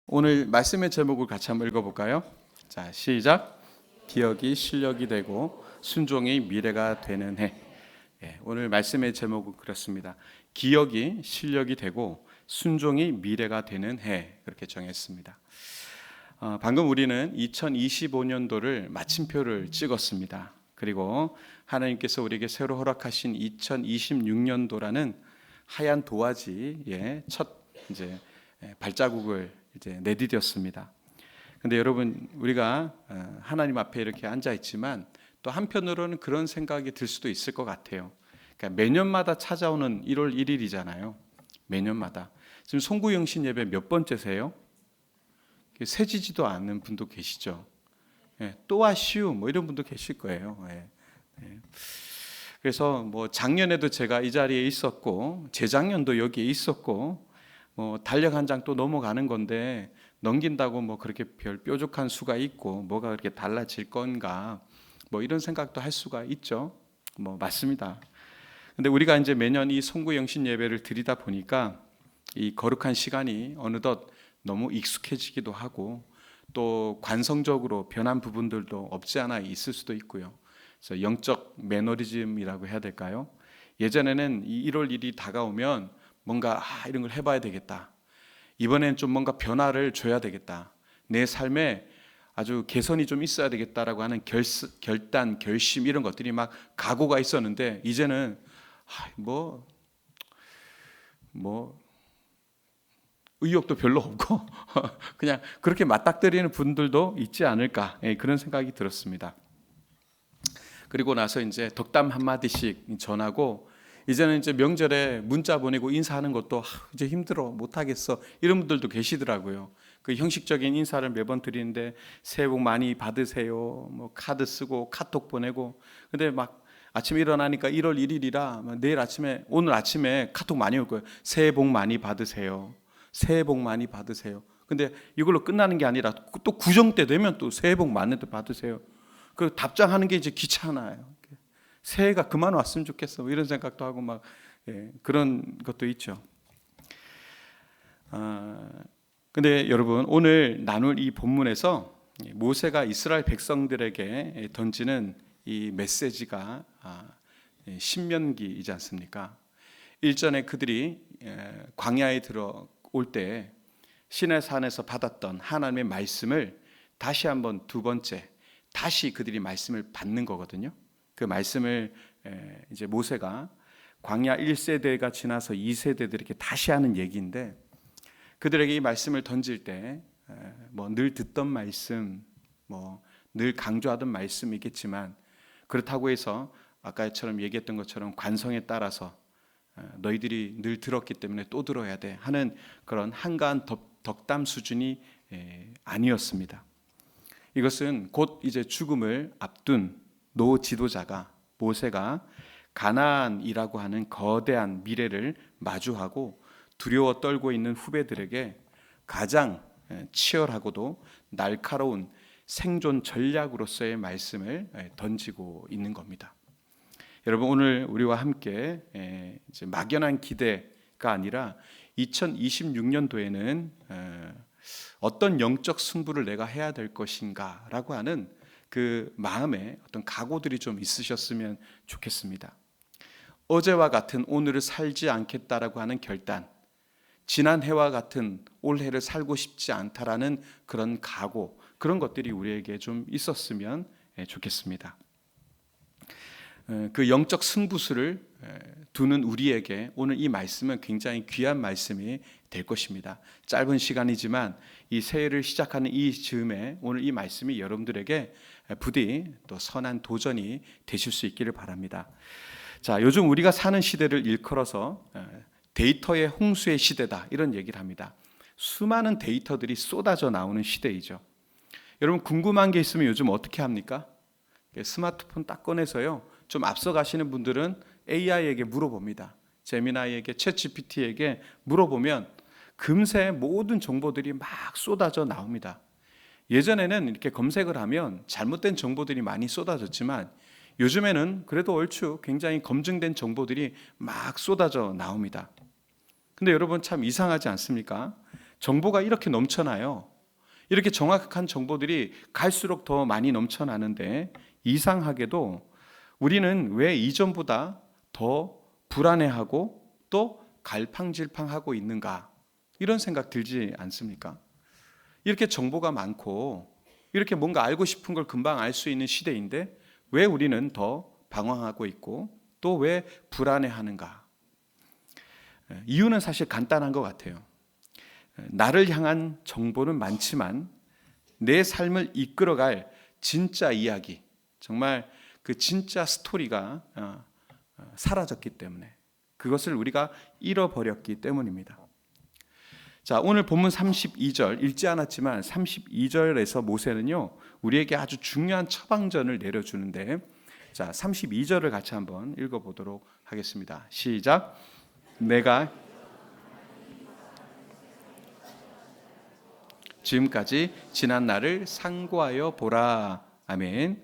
오늘 말씀의 제목을 같이 한번 읽어볼까요? 자, 시작. 기억이 실력이 되고 순종이 미래가 되는 해. 오늘 말씀의 제목은 그렇습니다. 기억이 실력이 되고 순종이 미래가 되는 해. 그렇게 정했습니다. 방금 우리는 2025년도를 마침표를 찍었습니다. 그리고 하나님께서 우리에게 새로 허락하신 2026년도라는 하얀 도화지의 첫 이제 발자국을 이제 내디뎠습니다. 근데 여러분, 우리가 하나님 앞에 이렇게 앉아 있지만 또 한편으로는 그런 생각이 들 수도 있을 것 같아요. 그러니까 매년마다 찾아오는 1월 1일이잖아요. 매년마다. 지금 송구영신 예배 몇 번째세요? 세지지도 않는 분도 계시죠. 또 아쉬우 뭐 이런 분도 계실 거예요. 그래서 뭐 작년에도 제가 이 자리에 있었고 재작년도 여기에 있었고 뭐 달력 한 장 또 넘어가는 건데 넘긴다고 뭐 그렇게 별 뾰족한 수가 있고 뭐가 그렇게 달라질 건가 뭐 이런 생각도 할 수가 있죠. 뭐 맞습니다. 근데 우리가 이제 매년 이 송구영신 예배를 드리다 보니까 이 거룩한 시간이 어느덧 너무 익숙해지기도 하고 또 관성적으로 변한 부분들도 없지 않아 있을 수도 있고요. 그래서 영적 매너리즘이라고 해야 될까요? 예전에는 이 1월 1일이 다가오면 뭔가 이런 걸 해봐야 되겠다. 이번엔 좀 뭔가 변화를 줘야 되겠다. 내 삶에 아주 개선이 좀 있어야 되겠다라고 하는 결단, 결심 이런 것들이 막 각오가 있었는데 이제는 뭐 의욕도 별로 없고 그냥 그렇게 맞닥뜨리는 분들도 있지 않을까 그런 생각이 들었습니다. 그리고 나서 이제 덕담 한마디씩 전하고 이제는 이제 명절에 문자 보내고 인사하는 것도 이제 힘들어 못하겠어 이런 분들도 계시더라고요. 그 형식적인 인사를 매번 드리는데 새해 복 많이 받으세요. 뭐 카드 쓰고 카톡 보내고 근데 막 아침에 일어나니까 1월 1일이라 내일 아침에 오늘 아침에 카톡 많이 올 거예요. 새해 복 많이 받으세요. 새해 복 많이 받으세요. 근데 이걸로 끝나는 게 아니라 또 구정 때 되면 또 새해 복 많이 받으세요. 그 답장하는 게 이제 귀찮아요. 새해가 그만 왔으면 좋겠어. 이런 생각도 하고 막 그런 것도 있죠. 근데 여러분 오늘 나눌 이 본문에서 모세가 이스라엘 백성들에게 던지는 이 메시지가 신명기이지 않습니까? 일전에 그들이 광야에 들어올 때 시내산에서 받았던 하나님의 말씀을 다시 한번 두 번째 다시 그들이 말씀을 받는 거거든요. 그 말씀을 이제 모세가 광야 1세대가 지나서 2세대들에게 다시 하는 얘기인데 그들에게 이 말씀을 던질 때 뭐 늘 듣던 말씀, 뭐 늘 강조하던 말씀이겠지만 그렇다고 해서 아까처럼 얘기했던 것처럼 관성에 따라서 너희들이 늘 들었기 때문에 또 들어야 돼 하는 그런 한가한 덕담 수준이 아니었습니다. 이것은 곧 이제 죽음을 앞둔 노 지도자가 모세가 가나안이라고 하는 거대한 미래를 마주하고 두려워 떨고 있는 후배들에게 가장 치열하고도 날카로운 생존 전략으로서의 말씀을 던지고 있는 겁니다. 여러분 오늘 우리와 함께 이제 막연한 기대가 아니라 2026년도에는 어떤 영적 승부를 내가 해야 될 것인가라고 하는 그 마음에 어떤 각오들이 좀 있으셨으면 좋겠습니다. 어제와 같은 오늘을 살지 않겠다라고 하는 결단, 지난 해와 같은 올해를 살고 싶지 않다라는 그런 각오, 그런 것들이 우리에게 좀 있었으면 좋겠습니다. 그 영적 승부수를 두는 우리에게 오늘 이 말씀은 굉장히 귀한 말씀이 될 것입니다. 짧은 시간이지만 이 새해를 시작하는 이 즈음에 오늘 이 말씀이 여러분들에게 부디 또 선한 도전이 되실 수 있기를 바랍니다. 자, 요즘 우리가 사는 시대를 일컬어서 데이터의 홍수의 시대다 이런 얘기를 합니다. 수많은 데이터들이 쏟아져 나오는 시대이죠. 여러분 궁금한 게 있으면 요즘 어떻게 합니까? 스마트폰 딱 꺼내서요. 좀 앞서가시는 분들은 AI에게 물어봅니다. 제미나이에게 챗GPT에게 물어보면 금세 모든 정보들이 막 쏟아져 나옵니다. 예전에는 이렇게 검색을 하면 잘못된 정보들이 많이 쏟아졌지만 요즘에는 그래도 얼추 굉장히 검증된 정보들이 막 쏟아져 나옵니다. 근데 여러분 참 이상하지 않습니까? 정보가 이렇게 넘쳐나요. 이렇게 정확한 정보들이 갈수록 더 많이 넘쳐나는데 이상하게도 우리는 왜 이전보다 더 불안해하고 또 갈팡질팡하고 있는가? 이런 생각 들지 않습니까? 이렇게 정보가 많고 이렇게 뭔가 알고 싶은 걸 금방 알 수 있는 시대인데 왜 우리는 더 방황하고 있고 또 왜 불안해하는가? 이유는 사실 간단한 것 같아요. 나를 향한 정보는 많지만 내 삶을 이끌어갈 진짜 이야기, 정말 그 진짜 스토리가 사라졌기 때문에, 그것을 우리가 잃어버렸기 때문입니다. 자, 오늘 본문 32절 읽지 않았지만 32절에서 모세는요 우리에게 아주 중요한 처방전을 내려주는데, 자 32절을 같이 한번 읽어보도록 하겠습니다. 시작. 내가 지금까지 지난 날을 상고하여 보라. 아멘.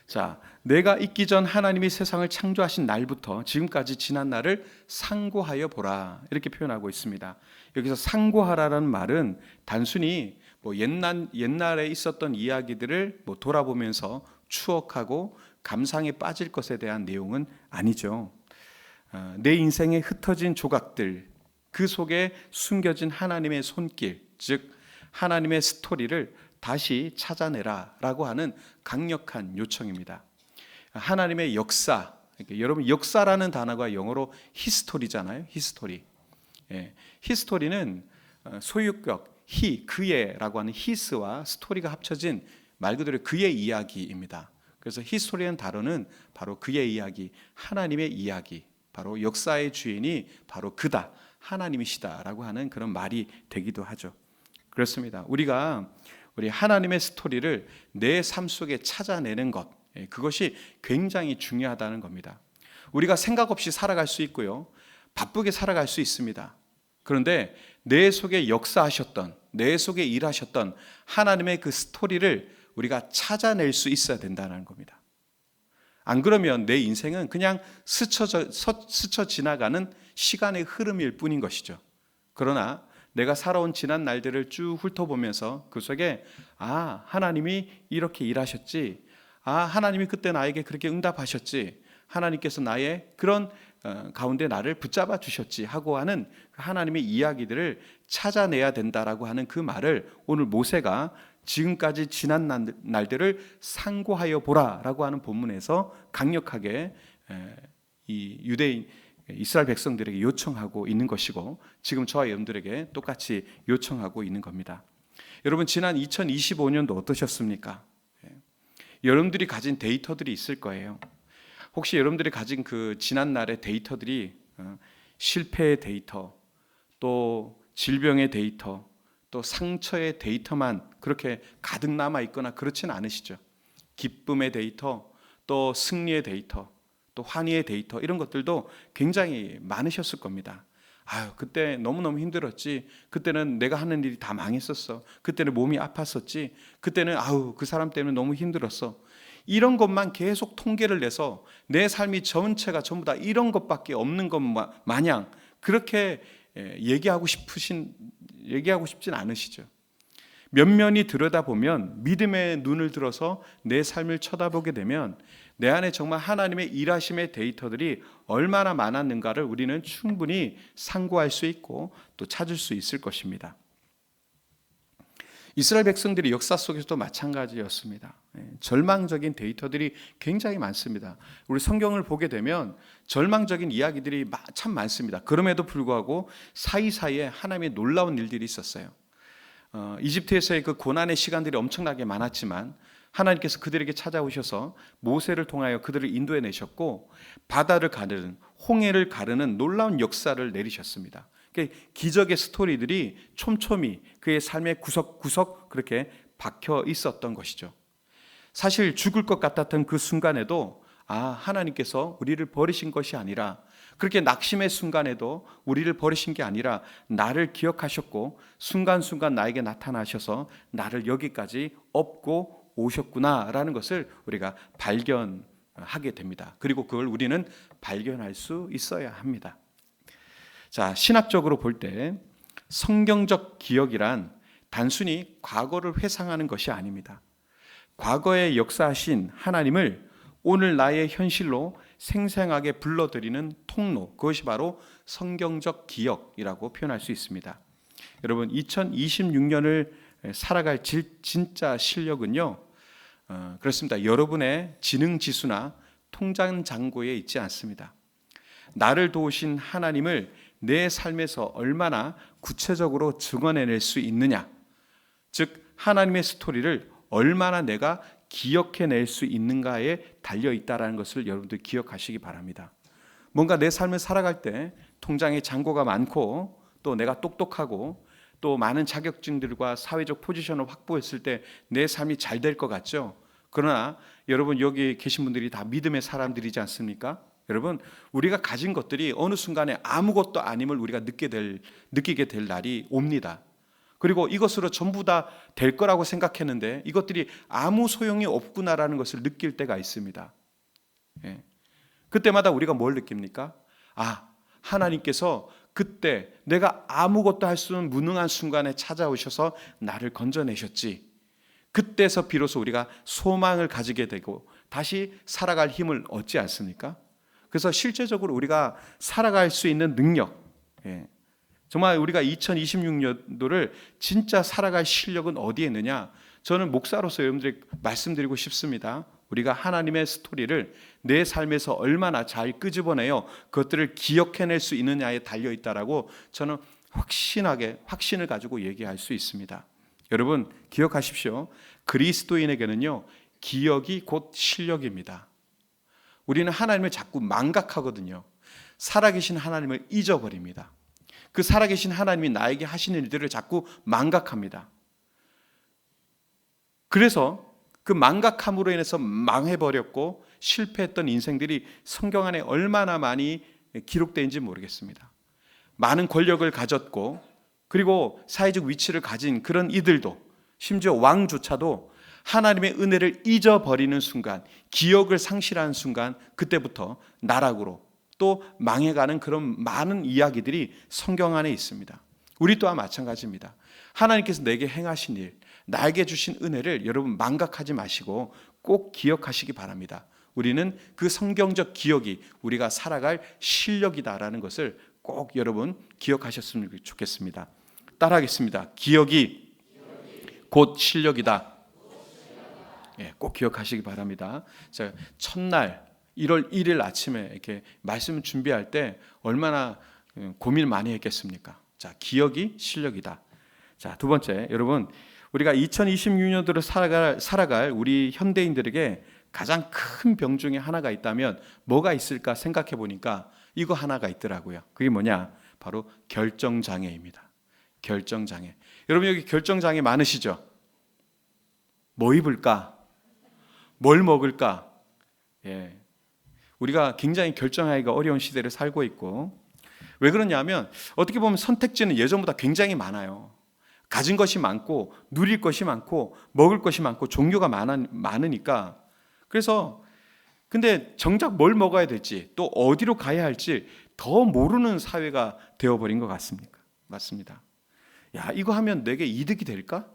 자, 내가 있기 전 하나님이 세상을 창조하신 날부터 지금까지 지난 날을 상고하여 보라, 이렇게 표현하고 있습니다. 여기서 상고하라라는 말은 단순히 뭐 옛날에 있었던 이야기들을 뭐 돌아보면서 추억하고 감상에 빠질 것에 대한 내용은 아니죠. 내 인생에 흩어진 조각들, 그 속에 숨겨진 하나님의 손길, 즉 하나님의 스토리를 다시 찾아내라라고 하는 강력한 요청입니다. 하나님의 역사, 그러니까 여러분 역사라는 단어가 영어로 히스토리잖아요. 히스토리. 히스토리는 소유격 그의라고 하는 히스와 스토리가 합쳐진 말 그대로 그의 이야기입니다. 그래서 히스토리라는 단어는 바로 그의 이야기, 하나님의 이야기, 바로 역사의 주인이 바로 그다, 하나님이시다라고 하는 그런 말이 되기도 하죠. 그렇습니다. 우리 하나님의 스토리를 내 삶 속에 찾아내는 것, 그것이 굉장히 중요하다는 겁니다. 우리가 생각 없이 살아갈 수 있고요, 바쁘게 살아갈 수 있습니다. 그런데 내 속에 역사하셨던, 내 속에 일하셨던 하나님의 그 스토리를 우리가 찾아낼 수 있어야 된다는 겁니다. 안 그러면 내 인생은 그냥 스쳐 지나가는 시간의 흐름일 뿐인 것이죠. 그러나 내가 살아온 지난 날들을 쭉 훑어보면서 그 속에 하나님이 이렇게 일하셨지, 하나님이 그때 나에게 그렇게 응답하셨지, 하나님께서 나의 그런 가운데 나를 붙잡아 주셨지 하고 하는 하나님의 이야기들을 찾아내야 된다라고 하는 그 말을 오늘 모세가 지금까지 지난 날들을 상고하여 보라라고 하는 본문에서 강력하게 이 유대인 이스라엘 백성들에게 요청하고 있는 것이고, 지금 저와 여러분들에게 똑같이 요청하고 있는 겁니다. 여러분, 지난 2025년도 어떠셨습니까? 여러분들이 가진 데이터들이 있을 거예요. 혹시 여러분들이 가진 그 지난 날의 데이터들이 실패의 데이터, 또 질병의 데이터, 또 상처의 데이터만 그렇게 가득 남아 있거나 그렇지는 않으시죠? 기쁨의 데이터, 또 승리의 데이터, 또 환희의 데이터, 이런 것들도 굉장히 많으셨을 겁니다. 그때 너무너무 힘들었지, 그때는 내가 하는 일이 다 망했었어, 그때는 몸이 아팠었지, 그때는 그 사람 때문에 너무 힘들었어, 이런 것만 계속 통계를 내서 내 삶이 전체가 전부 다 이런 것밖에 없는 것 마냥 그렇게 얘기하고 싶진 않으시죠? 면면이 들여다보면, 믿음의 눈을 들어서 내 삶을 쳐다보게 되면 내 안에 정말 하나님의 일하심의 데이터들이 얼마나 많았는가를 우리는 충분히 상고할 수 있고 또 찾을 수 있을 것입니다. 이스라엘 백성들이 역사 속에서도 마찬가지였습니다. 절망적인 데이터들이 굉장히 많습니다. 우리 성경을 보게 되면 절망적인 이야기들이 참 많습니다. 그럼에도 불구하고 사이사이에 하나님의 놀라운 일들이 있었어요. 이집트에서의 그 고난의 시간들이 엄청나게 많았지만 하나님께서 그들에게 찾아오셔서 모세를 통하여 그들을 인도해 내셨고, 바다를 가르는, 홍해를 가르는 놀라운 역사를 내리셨습니다. 기적의 스토리들이 촘촘히 그의 삶의 구석구석 그렇게 박혀 있었던 것이죠. 사실 죽을 것 같았던 그 순간에도 하나님께서 우리를 버리신 것이 아니라, 그렇게 낙심의 순간에도 우리를 버리신 게 아니라 나를 기억하셨고 순간순간 나에게 나타나셔서 나를 여기까지 업고 오셨구나라는 것을 우리가 발견하게 됩니다. 그리고 그걸 우리는 발견할 수 있어야 합니다. 자, 신학적으로 볼 때 성경적 기억이란 단순히 과거를 회상하는 것이 아닙니다. 과거에 역사하신 하나님을 오늘 나의 현실로 생생하게 불러들이는 통로, 그것이 바로 성경적 기억이라고 표현할 수 있습니다. 여러분, 2026년을 살아갈 진짜 실력은요, 그렇습니다. 여러분의 지능 지수나 통장 잔고에 있지 않습니다. 나를 도우신 하나님을 내 삶에서 얼마나 구체적으로 증언해낼 수 있느냐, 즉 하나님의 스토리를 얼마나 내가 기억해낼 수 있는가에 달려있다는 것을 여러분들 기억하시기 바랍니다. 뭔가 내 삶을 살아갈 때 통장에 잔고가 많고 또 내가 똑똑하고 또 많은 자격증들과 사회적 포지션을 확보했을 때 내 삶이 잘 될 것 같죠. 그러나 여러분, 여기 계신 분들이 다 믿음의 사람들이지 않습니까? 여러분, 우리가 가진 것들이 어느 순간에 아무것도 아님을 우리가 느끼게 될 날이 옵니다. 그리고 이것으로 전부 다 될 거라고 생각했는데 이것들이 아무 소용이 없구나라는 것을 느낄 때가 있습니다. 그때마다 우리가 뭘 느낍니까? 하나님께서 그때 내가 아무것도 할 수 없는 무능한 순간에 찾아오셔서 나를 건져내셨지. 그때서 비로소 우리가 소망을 가지게 되고 다시 살아갈 힘을 얻지 않습니까? 그래서 실제적으로 우리가 살아갈 수 있는 능력, 정말 우리가 2026년도를 진짜 살아갈 실력은 어디에 있느냐? 저는 목사로서 여러분들에게 말씀드리고 싶습니다. 우리가 하나님의 스토리를 내 삶에서 얼마나 잘 끄집어내어 그것들을 기억해낼 수 있느냐에 달려있다라고 저는 확신을 가지고 얘기할 수 있습니다. 여러분, 기억하십시오. 그리스도인에게는요, 기억이 곧 실력입니다. 우리는 하나님을 자꾸 망각하거든요. 살아계신 하나님을 잊어버립니다. 그 살아계신 하나님이 나에게 하시는 일들을 자꾸 망각합니다. 그래서 그 망각함으로 인해서 망해버렸고 실패했던 인생들이 성경 안에 얼마나 많이 기록되어있는지 모르겠습니다. 많은 권력을 가졌고 그리고 사회적 위치를 가진 그런 이들도, 심지어 왕조차도 하나님의 은혜를 잊어버리는 순간, 기억을 상실하는 순간, 그때부터 나락으로 또 망해가는 그런 많은 이야기들이 성경 안에 있습니다. 우리 또한 마찬가지입니다. 하나님께서 내게 행하신 일, 나에게 주신 은혜를 여러분 망각하지 마시고 꼭 기억하시기 바랍니다. 우리는 그 성경적 기억이 우리가 살아갈 실력이다라는 것을 꼭 여러분 기억하셨으면 좋겠습니다. 따라하겠습니다. 기억이 곧 실력이다. 꼭 기억하시기 바랍니다. 자, 첫날 1월 1일 아침에 이렇게 말씀 준비할 때 얼마나 고민을 많이 했겠습니까? 자, 기억이 실력이다. 자, 두 번째, 여러분, 우리가 2026년도를 살아갈 우리 현대인들에게 가장 큰 병 중에 하나가 있다면 뭐가 있을까 생각해 보니까 이거 하나가 있더라고요. 그게 뭐냐? 바로 결정장애입니다. 결정장애. 여러분, 여기 결정장애 많으시죠? 뭐 입을까? 뭘 먹을까? 우리가 굉장히 결정하기가 어려운 시대를 살고 있고, 왜 그러냐면 어떻게 보면 선택지는 예전보다 굉장히 많아요. 가진 것이 많고 누릴 것이 많고 먹을 것이 많고 종류가 많으니까, 그래서 근데 정작 뭘 먹어야 될지 또 어디로 가야 할지 더 모르는 사회가 되어버린 것 맞습니다. 이거 하면 내게 이득이 될까?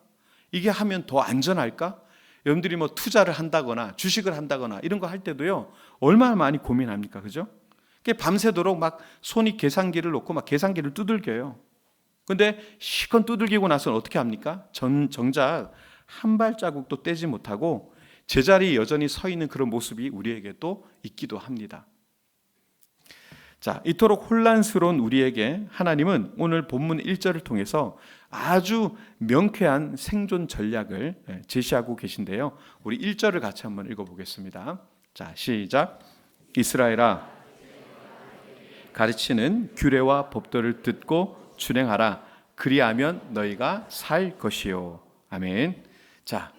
이게 하면 더 안전할까? 여러분들이 뭐 투자를 한다거나 주식을 한다거나 이런 거 할 때도요, 얼마나 많이 고민합니까? 그죠? 밤새도록 막 손이 계산기를 놓고 막 계산기를 두들겨요. 근데 실컷 두들기고 나서는 어떻게 합니까? 정작 한 발자국도 떼지 못하고 제자리에 여전히 서 있는 그런 모습이 우리에게 또 있기도 합니다. 자, 이토록 혼란스러운 우리에게 하나님은 오늘 본문 1절을 통해서 아주 명쾌한 생존 전략을 제시하고 계신데요. 우리 1절을 같이 한번 읽어보겠습니다. 자, 시작. 이스라엘아, 가르치는 규례와 법도를 듣고 준행하라. 그리하면 너희가 살 것이요. 아멘. 자,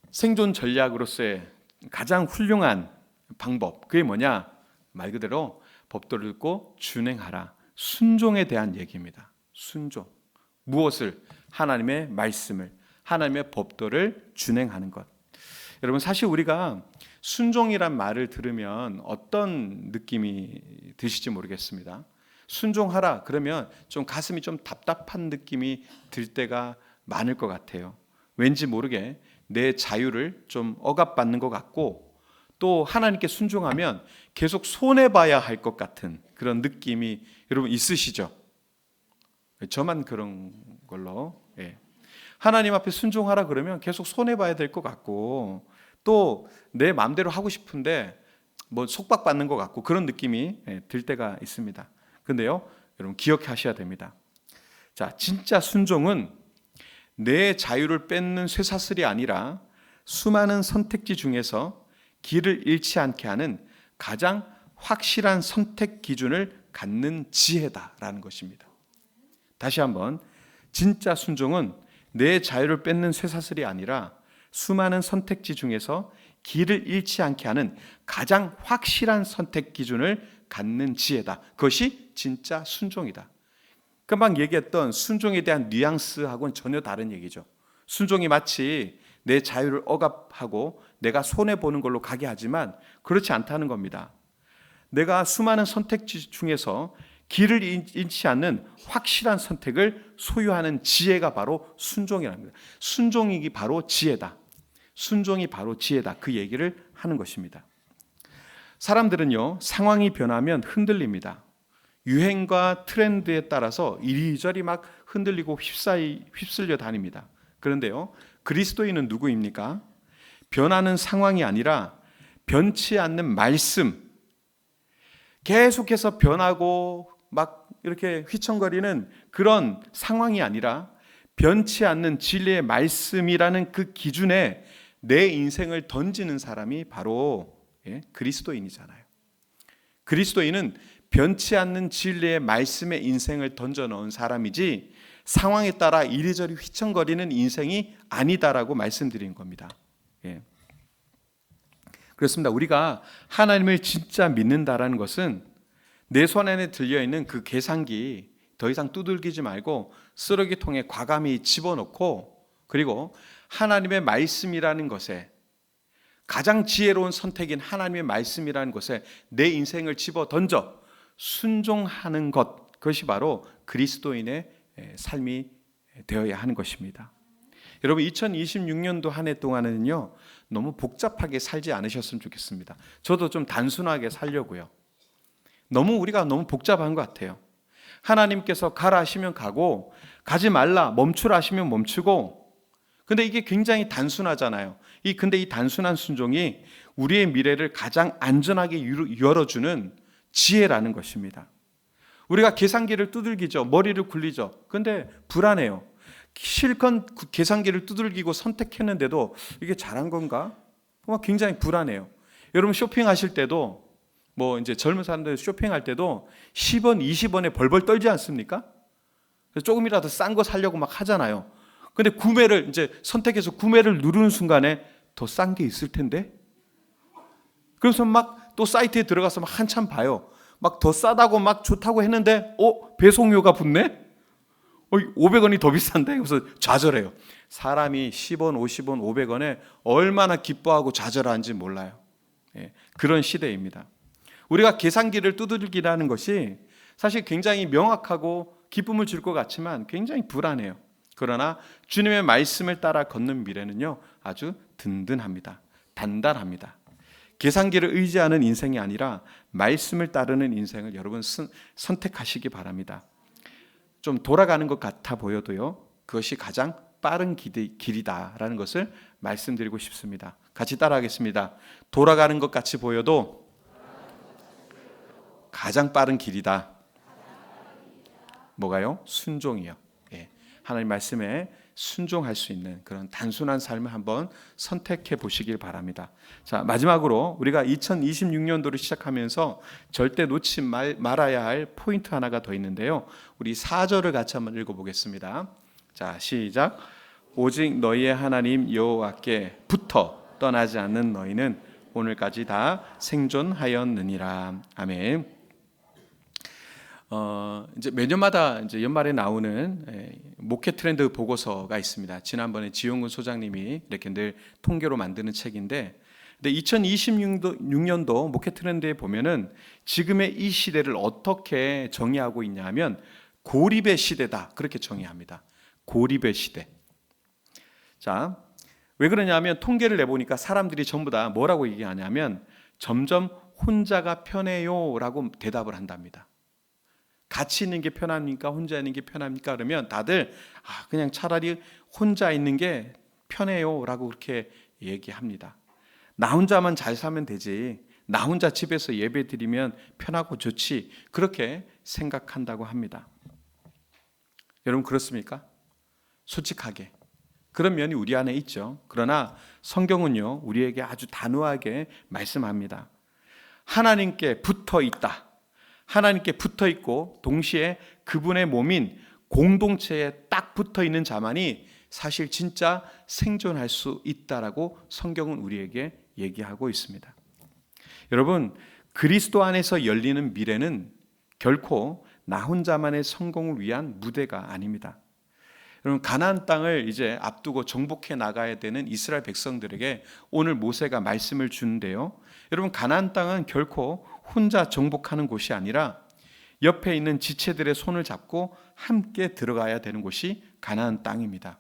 생존 전략으로서의 가장 훌륭한 방법, 그게 뭐냐? 말 그대로 법도를 듣고 준행하라. 순종에 대한 얘기입니다. 순종. 무엇을? 하나님의 말씀을, 하나님의 법도를 준행하는 것. 여러분, 사실 우리가 순종이란 말을 들으면 어떤 느낌이 드실지 모르겠습니다. 순종하라 그러면 좀 가슴이 좀 답답한 느낌이 들 때가 많을 것 같아요. 왠지 모르게 내 자유를 좀 억압받는 것 같고, 또 하나님께 순종하면 계속 손해봐야 할 것 같은 그런 느낌이 여러분 있으시죠? 저만 그런 걸로. 하나님 앞에 순종하라 그러면 계속 손해봐야 될 것 같고, 또 내 마음대로 하고 싶은데 뭐 속박받는 것 같고 그런 느낌이 들 때가 있습니다. 근데요, 여러분 기억하셔야 됩니다. 자, 진짜 순종은 내 자유를 뺏는 쇠사슬이 아니라 수많은 선택지 중에서 길을 잃지 않게 하는 가장 확실한 선택 기준을 갖는 지혜다라는 것입니다. 다시 한번, 진짜 순종은 내 자유를 뺏는 쇠사슬이 아니라 수많은 선택지 중에서 길을 잃지 않게 하는 가장 확실한 선택 기준을 갖는 지혜다. 그것이 진짜 순종이다. 금방 얘기했던 순종에 대한 뉘앙스하고는 전혀 다른 얘기죠. 순종이 마치 내 자유를 억압하고 내가 손해보는 걸로 가게 하지만 그렇지 않다는 겁니다. 내가 수많은 선택지 중에서 길을 잃지 않는 확실한 선택을 소유하는 지혜가 바로 순종이라는 겁니다. 순종이 바로 지혜다. 순종이 바로 지혜다. 그 얘기를 하는 것입니다. 사람들은요, 상황이 변하면 흔들립니다. 유행과 트렌드에 따라서 이리저리 막 흔들리고 휩쓸려 다닙니다. 그런데요, 그리스도인은 누구입니까? 변하는 상황이 아니라 변치 않는 말씀, 계속해서 변하고 막 이렇게 휘청거리는 그런 상황이 아니라 변치 않는 진리의 말씀이라는 그 기준에 내 인생을 던지는 사람이 바로 그리스도인이잖아요. 그리스도인은 변치 않는 진리의 말씀에 인생을 던져 넣은 사람이지 상황에 따라 이리저리 휘청거리는 인생이 아니다라고 말씀드린 겁니다. 그렇습니다. 우리가 하나님을 진짜 믿는다라는 것은 내 손 안에 들려있는 그 계산기 더 이상 두들기지 말고 쓰레기통에 과감히 집어넣고, 그리고 하나님의 말씀이라는 것에, 가장 지혜로운 선택인 하나님의 말씀이라는 것에 내 인생을 집어 던져 순종하는 것, 그것이 바로 그리스도인의 삶이 되어야 하는 것입니다. 여러분, 2026년도 한 해 동안은요, 너무 복잡하게 살지 않으셨으면 좋겠습니다. 저도 좀 단순하게 살려고요. 우리가 너무 복잡한 것 같아요. 하나님께서 가라 하시면 가고, 가지 말라, 멈추라 하시면 멈추고, 근데 이게 굉장히 단순하잖아요. 근데 이 단순한 순종이 우리의 미래를 가장 안전하게 열어주는 지혜라는 것입니다. 우리가 계산기를 두들기죠. 머리를 굴리죠. 근데 불안해요. 실컷 계산기를 두들기고 선택했는데도 이게 잘한 건가? 굉장히 불안해요. 여러분 쇼핑하실 때도 이제 젊은 사람들 쇼핑할 때도 10원, 20원에 벌벌 떨지 않습니까? 조금이라도 싼 거 사려고 막 하잖아요. 근데 구매를 이제 선택해서 구매를 누르는 순간에 더 싼 게 있을 텐데? 그래서 막 또 사이트에 들어가서 막 한참 봐요. 막 더 싸다고 막 좋다고 했는데 배송료가 붙네? 500원이 더 비싼데? 그래서 좌절해요. 사람이 10원, 50원, 500원에 얼마나 기뻐하고 좌절하는지 몰라요. 그런 시대입니다. 우리가 계산기를 두들기라는 것이 사실 굉장히 명확하고 기쁨을 줄 것 같지만 굉장히 불안해요. 그러나 주님의 말씀을 따라 걷는 미래는요, 아주 든든합니다. 단단합니다. 계산기를 의지하는 인생이 아니라 말씀을 따르는 인생을 여러분 선택하시기 바랍니다. 좀 돌아가는 것 같아 보여도요, 그것이 가장 빠른 길이다라는 것을 말씀드리고 싶습니다. 같이 따라하겠습니다. 돌아가는 것 같이 보여도 가장 빠른 길이다. 뭐가요? 순종이요. 하나님 말씀에 순종할 수 있는 그런 단순한 삶을 한번 선택해 보시길 바랍니다. 자, 마지막으로 우리가 2026년도를 시작하면서 절대 놓지 말아야 할 포인트 하나가 더 있는데요. 우리 4절을 같이 한번 읽어보겠습니다. 자, 시작. 오직 너희의 하나님 여호와께부터 떠나지 않는 너희는 오늘까지 다 생존하였느니라. 아멘. 이제 매년마다 이제 연말에 나오는 목회 트렌드 보고서가 있습니다. 지난번에 지용근 소장님이 이렇게 늘 통계로 만드는 책인데, 근데 2026년도 목회 트렌드에 보면은 지금의 이 시대를 어떻게 정의하고 있냐 하면 고립의 시대다, 그렇게 정의합니다. 고립의 시대. 자, 왜 그러냐면 통계를 내보니까 사람들이 전부 다 뭐라고 얘기하냐면 점점 혼자가 편해요라고 대답을 한답니다. 같이 있는 게 편합니까? 혼자 있는 게 편합니까? 그러면 다들 그냥 차라리 혼자 있는 게 편해요라고 그렇게 얘기합니다. 나 혼자만 잘 살면 되지, 나 혼자 집에서 예배 드리면 편하고 좋지, 그렇게 생각한다고 합니다. 여러분 그렇습니까? 솔직하게 그런 면이 우리 안에 있죠. 그러나 성경은요, 우리에게 아주 단호하게 말씀합니다. 하나님께 붙어 있다, 하나님께 붙어 있고 동시에 그분의 몸인 공동체에 딱 붙어 있는 자만이 사실 진짜 생존할 수 있다라고 성경은 우리에게 얘기하고 있습니다. 여러분, 그리스도 안에서 열리는 미래는 결코 나 혼자만의 성공을 위한 무대가 아닙니다. 여러분, 가나안 땅을 이제 앞두고 정복해 나가야 되는 이스라엘 백성들에게 오늘 모세가 말씀을 주는데요. 여러분, 가나안 땅은 결코 혼자 정복하는 곳이 아니라 옆에 있는 지체들의 손을 잡고 함께 들어가야 되는 곳이 가나안 땅입니다.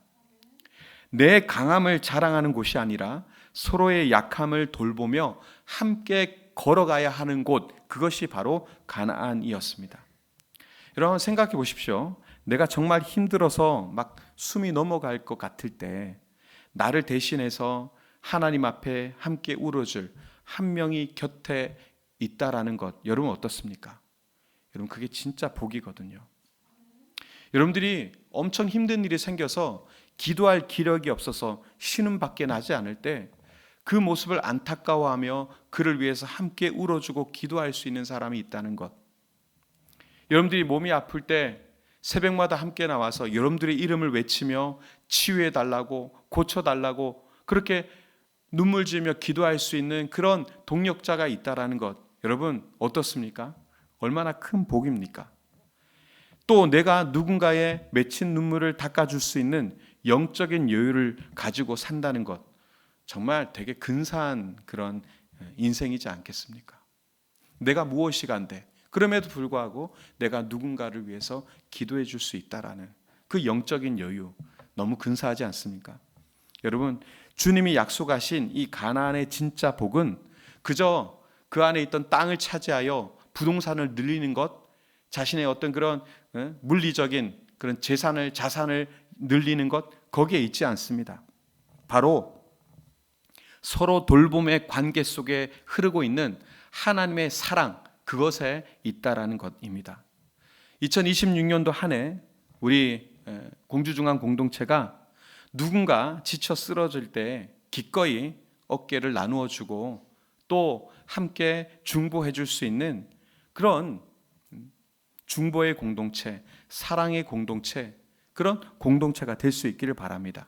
내 강함을 자랑하는 곳이 아니라 서로의 약함을 돌보며 함께 걸어가야 하는 곳, 그것이 바로 가나안이었습니다. 여러분 생각해 보십시오. 내가 정말 힘들어서 막 숨이 넘어갈 것 같을 때 나를 대신해서 하나님 앞에 함께 울어줄 한 명이 곁에 있다라는 것, 여러분 어떻습니까? 여러분 그게 진짜 복이거든요. 여러분들이 엄청 힘든 일이 생겨서 기도할 기력이 없어서 신음밖에 나지 않을 때 그 모습을 안타까워하며 그를 위해서 함께 울어주고 기도할 수 있는 사람이 있다는 것. 여러분들이 몸이 아플 때 새벽마다 함께 나와서 여러분들의 이름을 외치며 치유해 달라고, 고쳐 달라고 그렇게 눈물 지으며 기도할 수 있는 그런 동력자가 있다라는 것, 여러분 어떻습니까? 얼마나 큰 복입니까? 또 내가 누군가의 맺힌 눈물을 닦아줄 수 있는 영적인 여유를 가지고 산다는 것, 정말 되게 근사한 그런 인생이지 않겠습니까? 내가 무엇이 간데 그럼에도 불구하고 내가 누군가를 위해서 기도해 줄 수 있다라는 그 영적인 여유, 너무 근사하지 않습니까? 여러분, 주님이 약속하신 이 가나안의 진짜 복은 그저 그 안에 있던 땅을 차지하여 부동산을 늘리는 것, 자신의 어떤 그런 물리적인 그런 자산을 늘리는 것, 거기에 있지 않습니다. 바로 서로 돌봄의 관계 속에 흐르고 있는 하나님의 사랑, 그것에 있다라는 것입니다. 2026년도 한 해 우리 공주중앙 공동체가 누군가 지쳐 쓰러질 때 기꺼이 어깨를 나누어 주고 또 함께 중보해 줄 수 있는 그런 중보의 공동체, 사랑의 공동체, 그런 공동체가 될 수 있기를 바랍니다.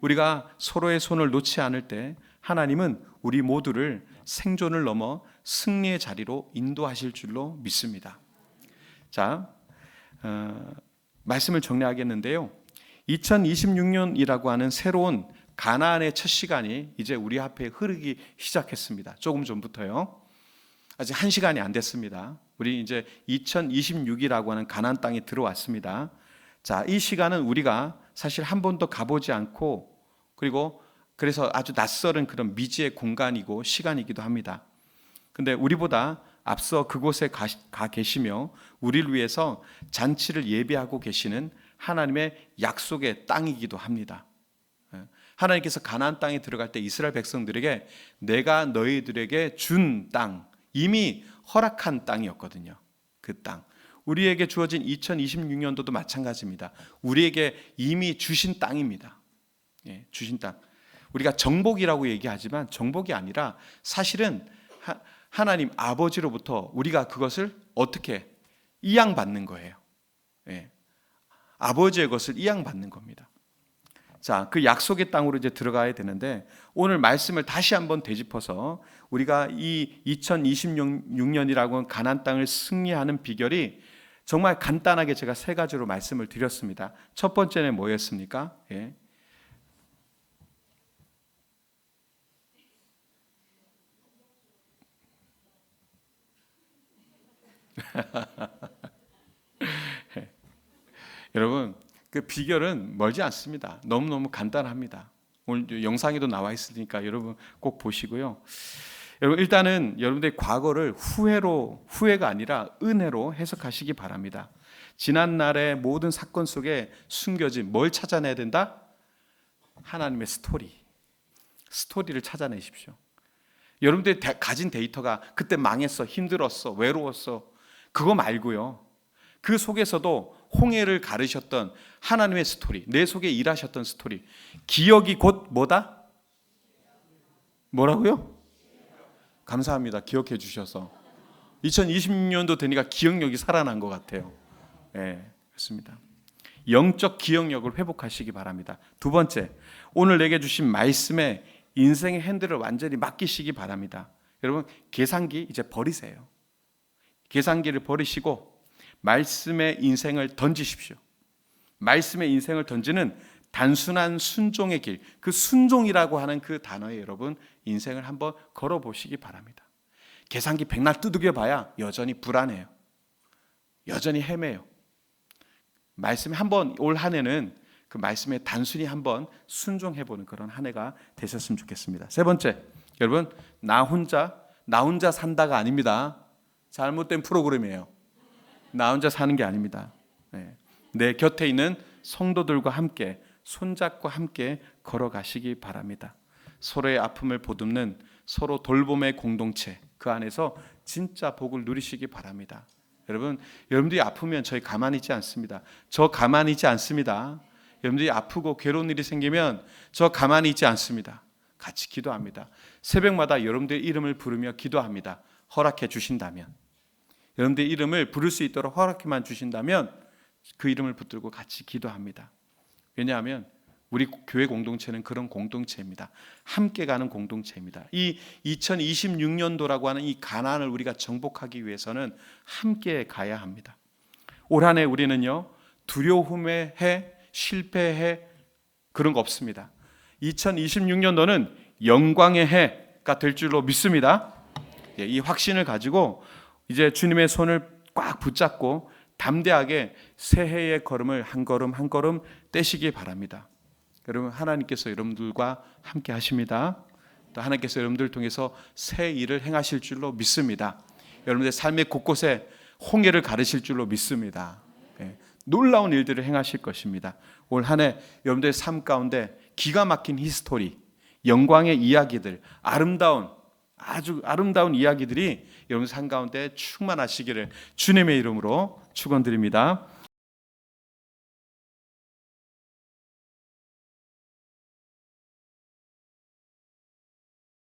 우리가 서로의 손을 놓지 않을 때 하나님은 우리 모두를 생존을 넘어 승리의 자리로 인도하실 줄로 믿습니다. 자, 말씀을 정리하겠는데요. 2026년이라고 하는 새로운 가나안의 첫 시간이 이제 우리 앞에 흐르기 시작했습니다. 조금 전부터요. 아직 1시간이 안 됐습니다. 우리 이제 2026이라고 하는 가나안 땅에 들어왔습니다. 자, 이 시간은 우리가 사실 한 번도 가보지 않고 그래서 아주 낯설은 그런 미지의 공간이고 시간이기도 합니다. 근데 우리보다 앞서 그곳에 가 계시며 우리를 위해서 잔치를 예비하고 계시는 하나님의 약속의 땅이기도 합니다. 하나님께서 가나안 땅에 들어갈 때 이스라엘 백성들에게 내가 너희들에게 준 땅, 이미 허락한 땅이었거든요. 그 땅. 우리에게 주어진 2026년도도 마찬가지입니다. 우리에게 이미 주신 땅입니다. 주신 땅. 우리가 정복이라고 얘기하지만 정복이 아니라 사실은 하나님 아버지로부터 우리가 그것을 어떻게 이양받는 거예요. 아버지의 것을 이양받는 겁니다. 자, 그 약속의 땅으로 이제 들어가야 되는데 오늘 말씀을 다시 한번 되짚어서 우리가 이 2026년이라고 하는 가나안 땅을 승리하는 비결이 정말 간단하게 제가 3가지로 말씀을 드렸습니다. 첫 번째는 뭐였습니까? 여러분, 그 비결은 멀지 않습니다. 너무너무 간단합니다. 오늘 영상에도 나와 있으니까 여러분 꼭 보시고요. 여러분, 일단은 여러분들의 과거를 후회가 아니라 은혜로 해석하시기 바랍니다. 지난 날의 모든 사건 속에 숨겨진 뭘 찾아내야 된다? 하나님의 스토리를 찾아내십시오. 여러분들이 가진 데이터가 그때 망했어, 힘들었어, 외로웠어, 그거 말고요. 그 속에서도 홍해를 가르셨던 하나님의 스토리, 내 속에 일하셨던 스토리. 기억이 곧 뭐다? 뭐라고요? 감사합니다. 기억해 주셔서. 2026년도 되니까 기억력이 살아난 것 같아요. 네, 그렇습니다. 영적 기억력을 회복하시기 바랍니다. 두 번째, 오늘 내게 주신 말씀에 인생의 핸들을 완전히 맡기시기 바랍니다. 여러분, 계산기 이제 버리세요. 계산기를 버리시고 말씀의 인생을 던지십시오. 말씀의 인생을 던지는 단순한 순종의 길, 그 순종이라고 하는 그 단어에 여러분 인생을 한번 걸어보시기 바랍니다. 계산기 백날 두들겨 봐야 여전히 불안해요. 여전히 헤매요. 말씀에 한번 올 한 해는 그 말씀에 단순히 한번 순종해보는 그런 한 해가 되셨으면 좋겠습니다. 세 번째, 여러분, 나 혼자 산다가 아닙니다. 잘못된 프로그램이에요. 나 혼자 사는 게 아닙니다. 내 곁에 있는 성도들과 함께 손잡고 함께 걸어가시기 바랍니다. 서로의 아픔을 보듬는 서로 돌봄의 공동체, 그 안에서 진짜 복을 누리시기 바랍니다. 여러분들이 아프면 저희 가만히 있지 않습니다. 저 가만히 있지 않습니다. 여러분들이 아프고 괴로운 일이 생기면 저 가만히 있지 않습니다. 같이 기도합니다. 새벽마다 여러분들의 이름을 부르며 기도합니다. 허락해 주신다면, 여러분들의 이름을 부를 수 있도록 허락해만 주신다면 그 이름을 붙들고 같이 기도합니다. 왜냐하면 우리 교회 공동체는 그런 공동체입니다. 함께 가는 공동체입니다. 이 2026년도라고 하는 이 가난을 우리가 정복하기 위해서는 함께 가야 합니다. 올 한 해 우리는요, 두려움의 해, 실패의 해, 그런 거 없습니다. 2026년도는 영광의 해가 될 줄로 믿습니다. 이 확신을 가지고 이제 주님의 손을 꽉 붙잡고 담대하게 새해의 걸음을 한 걸음 한 걸음 떼시기 바랍니다. 여러분, 하나님께서 여러분들과 함께 하십니다. 또 하나님께서 여러분들을 통해서 새 일을 행하실 줄로 믿습니다. 여러분들의 삶의 곳곳에 홍해를 가르실 줄로 믿습니다. 놀라운 일들을 행하실 것입니다. 올 한 해 여러분들의 삶 가운데 기가 막힌 히스토리, 영광의 이야기들, 아주 아름다운 이야기들이 여러분 삶 가운데 충만하시기를 주님의 이름으로 축원드립니다.